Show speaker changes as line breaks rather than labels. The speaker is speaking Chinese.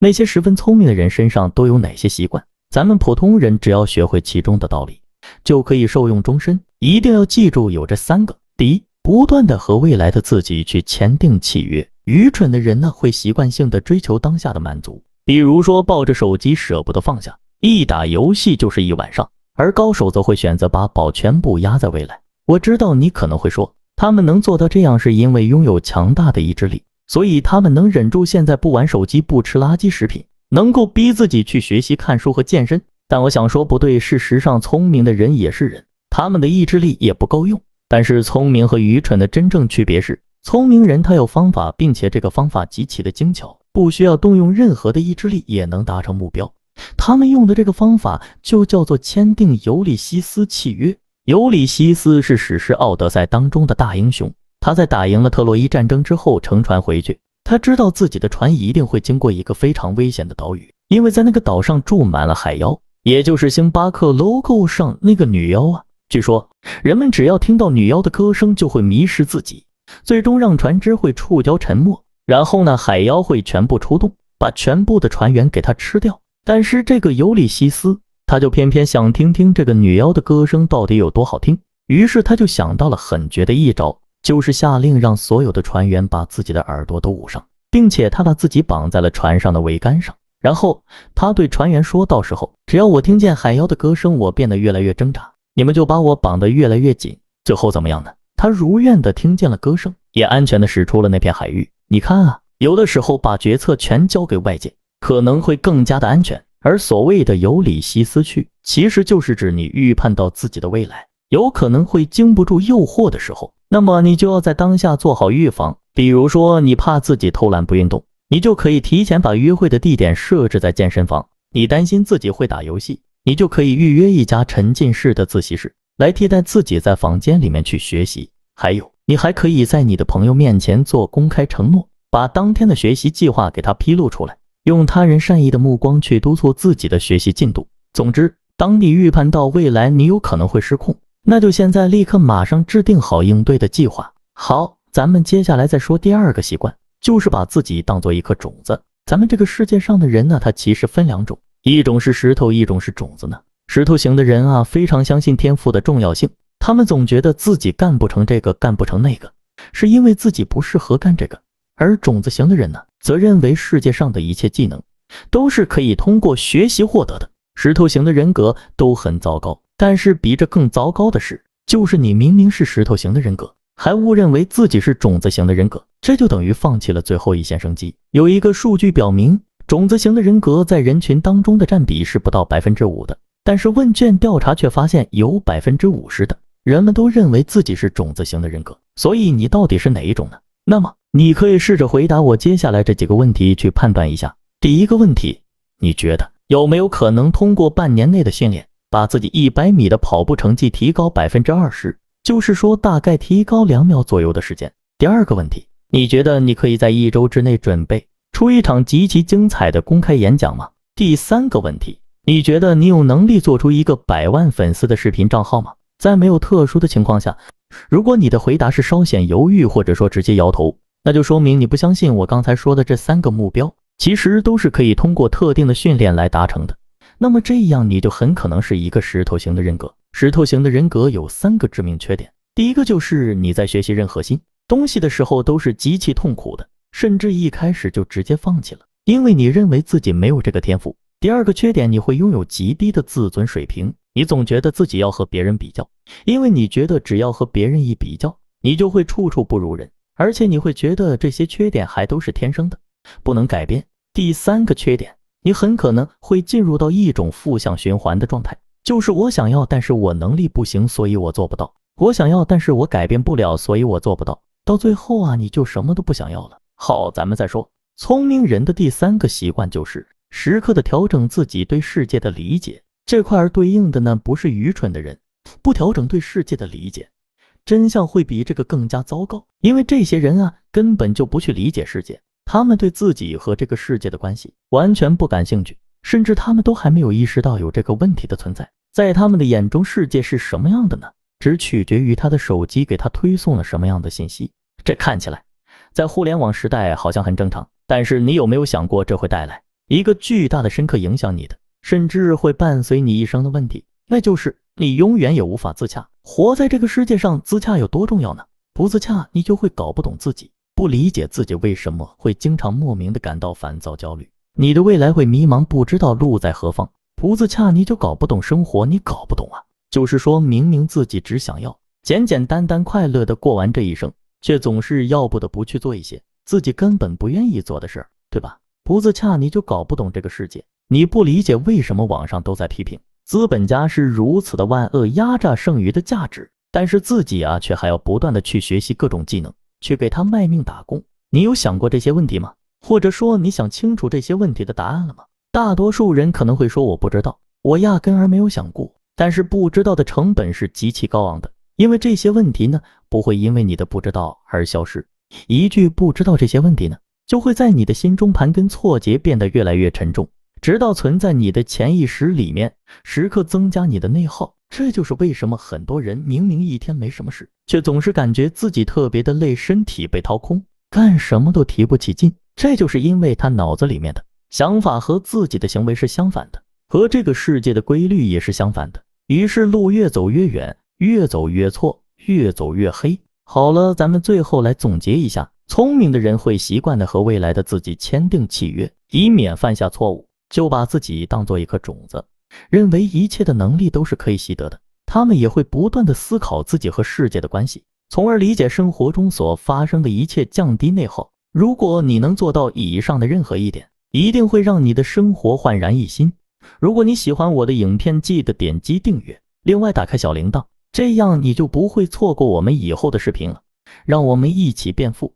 那些十分聪明的人身上都有哪些习惯？咱们普通人只要学会其中的道理，就可以受用终身。一定要记住有这3个。第一，不断的和未来的自己去签订契约。愚蠢的人呢，会习惯性的追求当下的满足，比如说抱着手机舍不得放下，一打游戏就是一晚上，而高手则会选择把宝全部压在未来。我知道你可能会说，他们能做到这样是因为拥有强大的意志力，所以他们能忍住现在不玩手机，不吃垃圾食品，能够逼自己去学习、看书和健身。但我想说不对，事实上聪明的人也是人，他们的意志力也不够用。但是聪明和愚蠢的真正区别是，聪明人他有方法，并且这个方法极其的精巧，不需要动用任何的意志力也能达成目标。他们用的这个方法就叫做签订尤利西斯契约。尤利西斯是史诗《奥德赛》当中的大英雄，他在打赢了特洛伊战争之后乘船回去，他知道自己的船一定会经过一个非常危险的岛屿，因为在那个岛上住满了海妖，也就是星巴克 logo 上那个女妖啊。据说人们只要听到女妖的歌声就会迷失自己，最终让船只会触礁沉没，然后呢，海妖会全部出动，把全部的船员给他吃掉。但是这个尤利西斯他就偏偏想听听这个女妖的歌声到底有多好听，于是他就想到了很绝的一招，就是下令让所有的船员把自己的耳朵都捂上，并且他把自己绑在了船上的桅杆上，然后他对船员说，到时候只要我听见海妖的歌声，我变得越来越挣扎，你们就把我绑得越来越紧。最后怎么样呢？他如愿的听见了歌声，也安全的驶出了那片海域。你看啊，有的时候把决策权交给外界可能会更加的安全。而所谓的尤里西斯去，其实就是指你预判到自己的未来有可能会经不住诱惑的时候，那么你就要在当下做好预防。比如说你怕自己偷懒不运动，你就可以提前把约会的地点设置在健身房。你担心自己会打游戏，你就可以预约一家沉浸式的自习室来替代自己在房间里面去学习。还有，你还可以在你的朋友面前做公开承诺，把当天的学习计划给他披露出来，用他人善意的目光去督促自己的学习进度。总之，当你预判到未来你有可能会失控，那就现在立刻马上制定好应对的计划。好，咱们接下来再说第2个习惯，就是把自己当做一颗种子。咱们这个世界上的人呢，他其实分2种，一种是石头，一种是种子呢。石头型的人啊，非常相信天赋的重要性，他们总觉得自己干不成这个，干不成那个，是因为自己不适合干这个。而种子型的人呢，则认为世界上的一切技能都是可以通过学习获得的。石头型的人格都很糟糕，但是比这更糟糕的是，就是你明明是石头型的人格，还误认为自己是种子型的人格，这就等于放弃了最后一线生机。有一个数据表明，种子型的人格在人群当中的占比是不到 5% 的，但是问卷调查却发现有 50% 的人们都认为自己是种子型的人格。所以你到底是哪一种呢？那么你可以试着回答我接下来这几个问题去判断一下。第一个问题，你觉得有没有可能通过半年内的训练，把自己100米的跑步成绩提高 20%， 就是说大概提高2秒左右的时间？第二个问题，你觉得你可以在1周之内准备出一场极其精彩的公开演讲吗？第三个问题，你觉得你有能力做出一个100万粉丝的视频账号吗？在没有特殊的情况下，如果你的回答是稍显犹豫，或者说直接摇头，那就说明你不相信我刚才说的这3个目标其实都是可以通过特定的训练来达成的。那么这样你就很可能是一个石头型的人格。石头型的人格有3个致命缺点。第一个就是你在学习任何新东西的时候都是极其痛苦的，甚至一开始就直接放弃了，因为你认为自己没有这个天赋。第二个缺点，你会拥有极低的自尊水平，你总觉得自己要和别人比较，因为你觉得只要和别人一比较，你就会处处不如人，而且你会觉得这些缺点还都是天生的，不能改变。第三个缺点，你很可能会进入到一种负向循环的状态，就是我想要，但是我能力不行，所以我做不到；我想要，但是我改变不了，所以我做不到。到最后啊，你就什么都不想要了。好，咱们再说，聪明人的第3个习惯就是时刻的调整自己对世界的理解。这块儿对应的呢，不是愚蠢的人，不调整对世界的理解，真相会比这个更加糟糕。因为这些人啊，根本就不去理解世界，他们对自己和这个世界的关系完全不感兴趣，甚至他们都还没有意识到有这个问题的存在。在他们的眼中，世界是什么样的呢？只取决于他的手机给他推送了什么样的信息。这看起来在互联网时代好像很正常，但是你有没有想过这会带来一个巨大的深刻影响你的，甚至会伴随你一生的问题，那就是你永远也无法自洽。活在这个世界上，自洽有多重要呢？不自洽，你就会搞不懂自己，不理解自己为什么会经常莫名的感到烦躁焦虑，你的未来会迷茫，不知道路在何方。不自洽，你就搞不懂生活，你搞不懂啊。就是说明明自己只想要简简单单快乐的过完这一生，却总是要不得不去做一些自己根本不愿意做的事儿，对吧？不自洽，你就搞不懂这个世界，你不理解为什么网上都在批评资本家是如此的万恶，压榨剩余的价值，但是自己啊却还要不断的去学习各种技能，去给他卖命打工。你有想过这些问题吗？或者说你想清楚这些问题的答案了吗？大多数人可能会说我不知道，我压根儿没有想过，但是不知道的成本是极其高昂的，因为这些问题呢不会因为你的不知道而消失，一句不知道，这些问题呢就会在你的心中盘根错节，变得越来越沉重，直到存在你的潜意识里面，时刻增加你的内耗。这就是为什么很多人明明一天没什么事，却总是感觉自己特别的累，身体被掏空，干什么都提不起劲。这就是因为他脑子里面的想法和自己的行为是相反的，和这个世界的规律也是相反的，于是路越走越远，越走越错，越走越黑。好了，咱们最后来总结一下，聪明的人会习惯的和未来的自己签订契约，以免犯下错误，就把自己当做一颗种子，认为一切的能力都是可以习得的。他们也会不断的思考自己和世界的关系，从而理解生活中所发生的一切，降低内耗。如果你能做到以上的任何一点，一定会让你的生活焕然一新。如果你喜欢我的影片，记得点击订阅，另外打开小铃铛，这样你就不会错过我们以后的视频了。让我们一起变富。